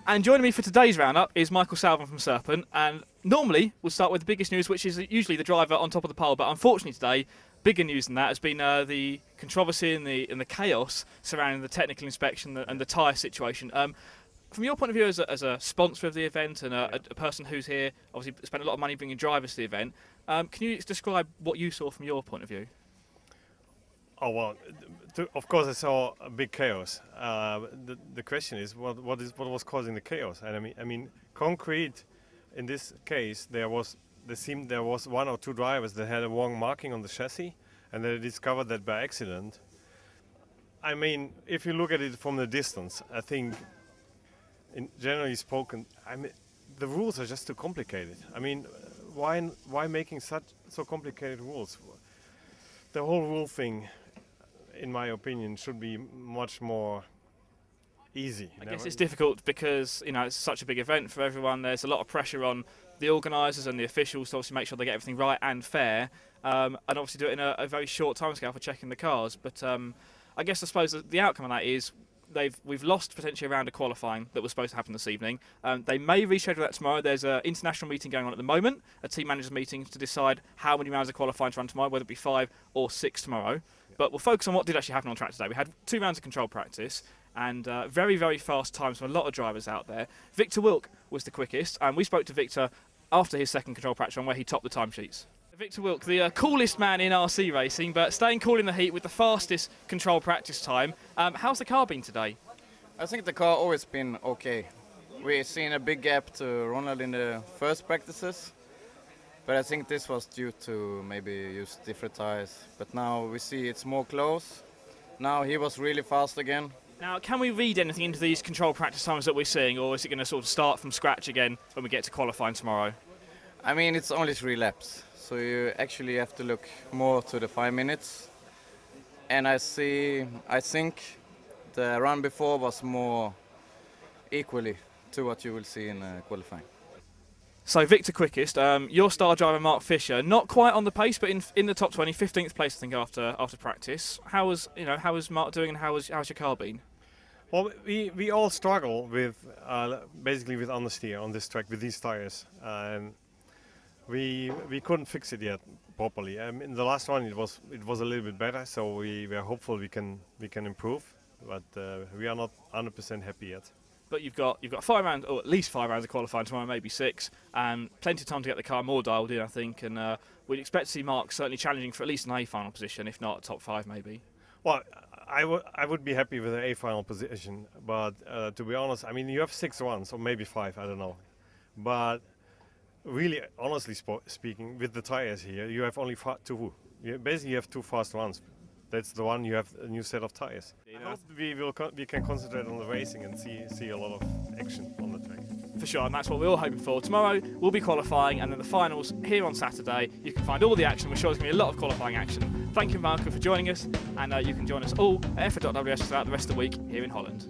And joining me for today's roundup is Michael Salven from Serpent. And normally we'll start with the biggest news, which is usually the driver on top of the pole. But unfortunately today, bigger news than that has been the controversy and the chaos surrounding the technical inspection and the tyre situation. From your point of view as a sponsor of the event and a person who's here, obviously spent a lot of money bringing drivers to the event, can you describe what you saw from your point of view? Oh well, of course I saw a big chaos. The question is what was causing the chaos? And I mean, concrete. In this case, there was one or two drivers that had a wrong marking on the chassis, and they discovered that by accident. I mean, if you look at it from the distance, I think, generally spoken, the rules are just too complicated. I mean, why making so complicated rules? The whole rule thing, in my opinion, should be much more easy. I guess it's difficult because, you know, it's such a big event for everyone. There's a lot of pressure on the organisers and the officials to obviously make sure they get everything right and fair, and obviously do it in a very short timescale for checking the cars. But I suppose the outcome of that is we've lost potentially a round of qualifying that was supposed to happen this evening. They may reschedule that tomorrow. There's an international meeting going on at the moment, a team managers meeting to decide how many rounds of qualifying to run tomorrow, whether it be 5 or 6 tomorrow. But we'll focus on what did actually happen on track today. We had 2 rounds of control practice and very, very fast times from a lot of drivers out there. Victor Wilk was the quickest, and we spoke to Victor after his second control practice on where he topped the timesheets. Victor Wilk, the coolest man in RC racing, but staying cool in the heat with the fastest control practice time. How's the car been today? I think the car always been okay. We've seen a big gap to Ronald in the first practices, but I think this was due to maybe use different tires. But now we see it's more close. Now he was really fast again. Now, can we read anything into these control practice times that we're seeing, or is it going to sort of start from scratch again when we get to qualifying tomorrow? I mean, it's only 3 laps, so you actually have to look more to the 5 minutes. And I think the run before was more equally to what you will see in qualifying. So Victor quickest, your star driver Mark Fisher, not quite on the pace, but in the top 20, 15th place I think after practice. How was Mark doing, and how's your car been? Well, we all struggle with basically with understeer on this track with these tires, and we couldn't fix it yet properly. In the last one it was a little bit better, so we are hopeful we can improve, but we are not 100% happy yet. But you've got 5 rounds, or at least 5 rounds of qualifying tomorrow, maybe 6, and plenty of time to get the car more dialed in, I think. And we'd expect to see Mark certainly challenging for at least an A final position, if not top 5 maybe. Well, I would be happy with an A final position, but to be honest, I mean, you have 6 runs, or maybe 5, I don't know. But really, honestly speaking, with the tires here, you have only 2. Basically, you have 2 fast runs. That's the one you have a new set of tires. I hope we can concentrate on the racing and see a lot of action on the track. For sure, and that's what we're all hoping for. Tomorrow we'll be qualifying, and then the finals here on Saturday. You can find all the action. We're sure there's going to be a lot of qualifying action. Thank you, Michael, for joining us, and you can join us all at F1.ws throughout the rest of the week here in Holland.